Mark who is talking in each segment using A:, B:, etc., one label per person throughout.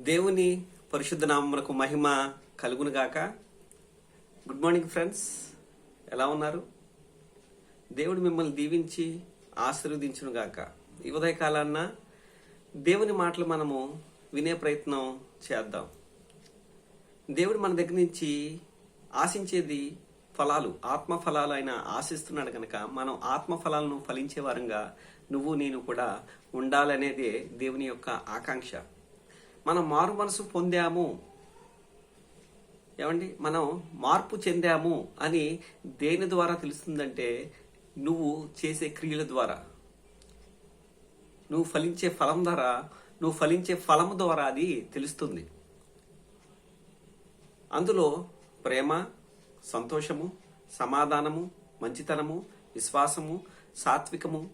A: దేవుని పరిశుద్ధ నామమునకు మహిమ కలుగును గాక. గుడ్ మార్నింగ్ ఫ్రెండ్స్, ఎలా ఉన్నారు? దేవుడు మిమ్మల్ని దీవించి ఆశీర్వదించును గాక. ఈ ఉదయకాలాన్న దేవుని మాటలు మనము వినే ప్రయత్నం చేద్దాం. దేవుడు మన దగ్గర నుంచి ఆశించేది ఫలాలు, ఆత్మ ఫలాలు ఆయన ఆశిస్తున్నాడు కనుక మనం ఆత్మ ఫలాలను ఫలించే వారంగా నువ్వు నేను కూడా ఉండాలనేదే దేవుని యొక్క ఆకాంక్ష. మనం మారు మనసు పొందాము, ఏమండి, మనం మార్పు చెందాము అని దేని ద్వారా తెలుస్తుందంటే నువ్వు చేసే క్రియల ద్వారా, నువ్వు ఫలించే ఫలం ద్వారా, నువ్వు ఫలించే ఫలము ద్వారా అది తెలుస్తుంది. అందులో ప్రేమ, సంతోషము, సమాధానము, మంచితనము, విశ్వాసము, సాత్వికము,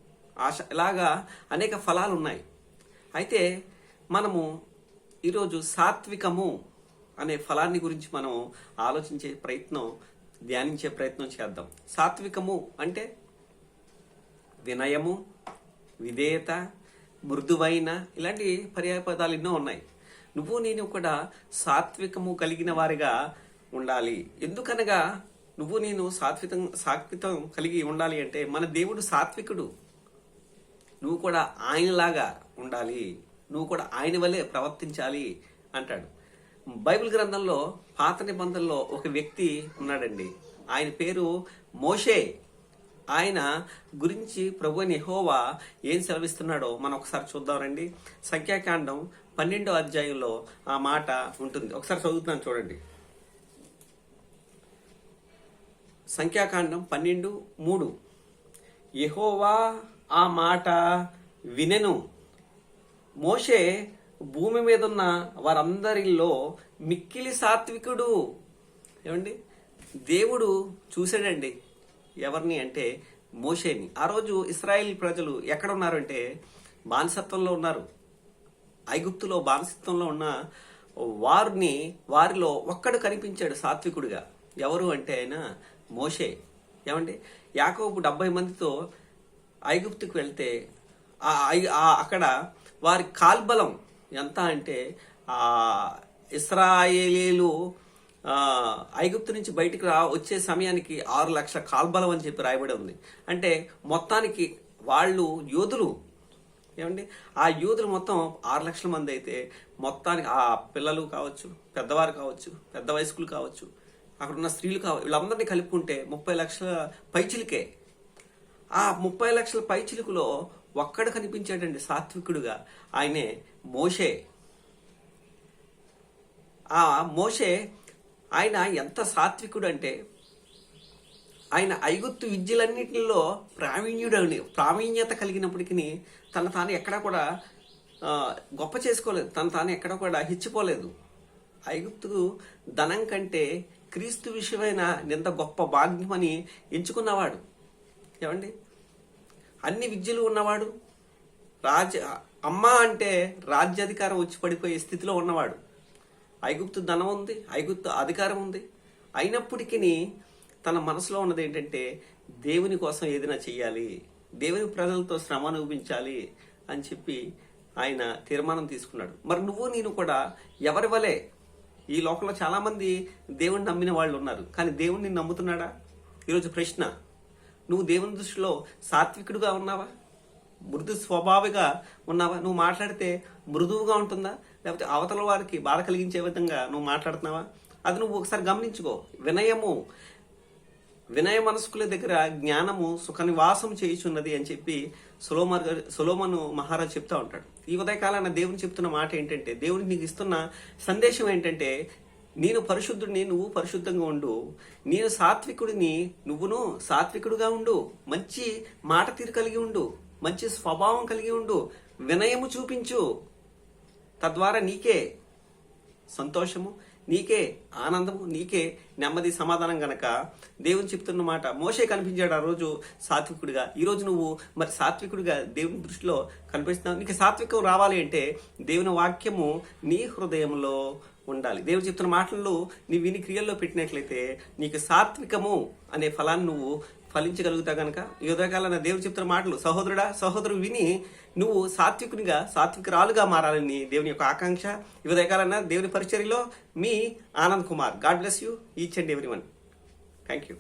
A: ఆశ, ఇలాగా అనేక ఫలాలు ఉన్నాయి. అయితే మనము ఈరోజు సాత్వికము అనే ఫలాన్ని గురించి మనం ఆలోచించే ప్రయత్నం, ధ్యానించే ప్రయత్నం చేద్దాం. సాత్వికము అంటే వినయము, విధేయత, మృదువైన, ఇలాంటి పర్యాయ పదాలు ఎన్నో ఉన్నాయి. నువ్వు నేను కూడా సాత్వికము కలిగిన వారిగా ఉండాలి. ఎందుకనగా నువ్వు నేను సాత్వికం కలిగి ఉండాలి అంటే మన దేవుడు సాత్వికుడు. నువ్వు కూడా ఆయనలాగా ఉండాలి, నువ్వు కూడా ఆయన వల్లే ప్రవర్తించాలి అంటాడు. బైబిల్ గ్రంథంలో పాత నిబంధనలో ఒక వ్యక్తి ఉన్నాడండి. ఆయన పేరు మోషే. ఆయన గురించి ప్రభువైన యెహోవా ఏం సెలవిస్తున్నాడో మనం ఒకసారి చూద్దాం రండి. సంఖ్యాకాండం 12వ అధ్యాయంలో ఆ మాట ఉంటుంది. ఒకసారి చదువుతున్నాను చూడండి. సంఖ్యాకాండం 12:3. యెహోవా ఆ మాట వినెను. మోషే భూమి మీద ఉన్న వారందరిలో మిక్కిలి సాత్వికుడు. ఏమండి, దేవుడు చూశాడండి ఎవరిని అంటే మోషేని. ఆ రోజు ఇశ్రాయేల్ ప్రజలు ఎక్కడ ఉన్నారు అంటే బానిసత్వంలో ఉన్నారు. ఐగుప్తులో బానిసత్వంలో ఉన్న వారిలో ఒక్కడు కనిపించాడు సాత్వికుడిగా. ఎవరు అంటే ఆయన మోషే. ఏమండి, యాకోబు 70 మందితో ఐగుప్తుకు వెళ్తే అక్కడ వారి కాల్బలం ఎంత అంటే ఇశ్రాయేలీలు ఐగుప్తు నుంచి బయటికి వచ్చే సమయానికి 6 లక్షల కాల్బలం అని చెప్పి రాయబడి ఉంది. అంటే మొత్తానికి వాళ్ళు యోధులు. ఏమండి, ఆ యోధులు మొత్తం 6 లక్షల మంది అయితే మొత్తానికి ఆ పిల్లలు కావచ్చు, పెద్దవారు కావచ్చు, పెద్ద వయస్కులు కావచ్చు, అక్కడ ఉన్న స్త్రీలు కావచ్చు, వీళ్ళందరినీ కలుపుకుంటే 30 లక్షల పైచిలికే. ఆ 30 లక్షల పైచిలుకులో ఒక్కడు కనిపించాడండి సాత్వికుడుగా. ఆయనే మోషే. ఆ మోషే ఆయన ఎంత సాత్వికుడు అంటే ఆయన ఐగుప్తు విద్యలన్నిటిలో ప్రావీణ్యత కలిగినప్పటికీ తను తాను ఎక్కడా కూడా గొప్ప చేసుకోలేదు, తను తాను ఎక్కడా కూడా హెచ్చిపోలేదు. ఐగుప్తుకు ధనం కంటే క్రీస్తు విషయమైన ఎంత గొప్ప భాగ్యమని ఎంచుకున్నవాడు. ఏమండి, అన్ని విద్యలు ఉన్నవాడు, అమ్మ అంటే రాజ్యాధికారం వచ్చి పడిపోయే స్థితిలో ఉన్నవాడు. ఐగుప్తు ధనం ఉంది, ఐగుప్తు అధికారం ఉంది. అయినప్పటికీ తన మనసులో ఉన్నది ఏంటంటే దేవుని కోసం ఏదైనా చెయ్యాలి, దేవుని ప్రజలతో శ్రమ అనుభవించాలి అని చెప్పి ఆయన తీర్మానం తీసుకున్నాడు. మరి నువ్వు నేను కూడా ఎవరి వలె? ఈ లోకంలో చాలా మంది దేవుణ్ణి నమ్మిన వాళ్ళు ఉన్నారు, కానీ దేవుణ్ణి నమ్ముతున్నాడా? ఈరోజు ప్రశ్న, నువ్వు దేవుని దృష్టిలో సాత్వికుడుగా ఉన్నావా? మృదు స్వభావిగా ఉన్నావా? నువ్వు మాట్లాడితే మృదువుగా ఉంటుందా, లేకపోతే అవతల వారికి బాధ కలిగించే విధంగా నువ్వు మాట్లాడుతున్నావా? అది నువ్వు ఒకసారి గమనించుకో. వినయ మనస్కుల దగ్గర జ్ఞానము సుఖ నివాసం చేయుచున్నది అని చెప్పి సొలొమోను మహారాజు చెప్తా ఉంటాడు. ఈ ఉదయకాలాన దేవుని చెప్తున్న మాట ఏంటంటే, దేవునికి నీకు ఇస్తున్న సందేశం ఏంటంటే, నేను పరిశుద్ధుడిని, నువ్వు పరిశుద్ధంగా ఉండు. నేను సాత్వికుడిని, నువ్వును సాత్వికుడుగా ఉండు. మంచి మాట తీరు కలిగి ఉండు, మంచి స్వభావం కలిగి ఉండు, వినయము చూపించు. తద్వారా నీకే సంతోషము, నీకే ఆనందము, నీకే నెమ్మది, సమాధానం. గనక దేవుని చెప్తున్న మాట, మోషే కనిపించాడు ఆ రోజు సాత్వికుడిగా. ఈరోజు నువ్వు మరి సాత్వికుడిగా దేవుని దృష్టిలో కనిపిస్తున్నావు. నీకు సాత్వికం రావాలి అంటే దేవుని వాక్యము నీ హృదయంలో ఉండాలి. దేవుడు చెప్తున్న మాటలు నీ విని క్రియల్లో పెట్టినట్లయితే నీకు సాత్వికము అనే ఫలాన్ని నువ్వు ఫలించగలుగుతా గనక ఈ ఉదయకాలన్న దేవుడు చెప్తున్న మాటలు సహోదరుడా సహోదరు విని నువ్వు సాత్వికురాలుగా మారాలని దేవుని యొక్క ఆకాంక్ష. ఈ ఉదయకాలన్న దేవుని పరిచర్యలో మీ Anand Kumar. God bless you each and every one. Thank you.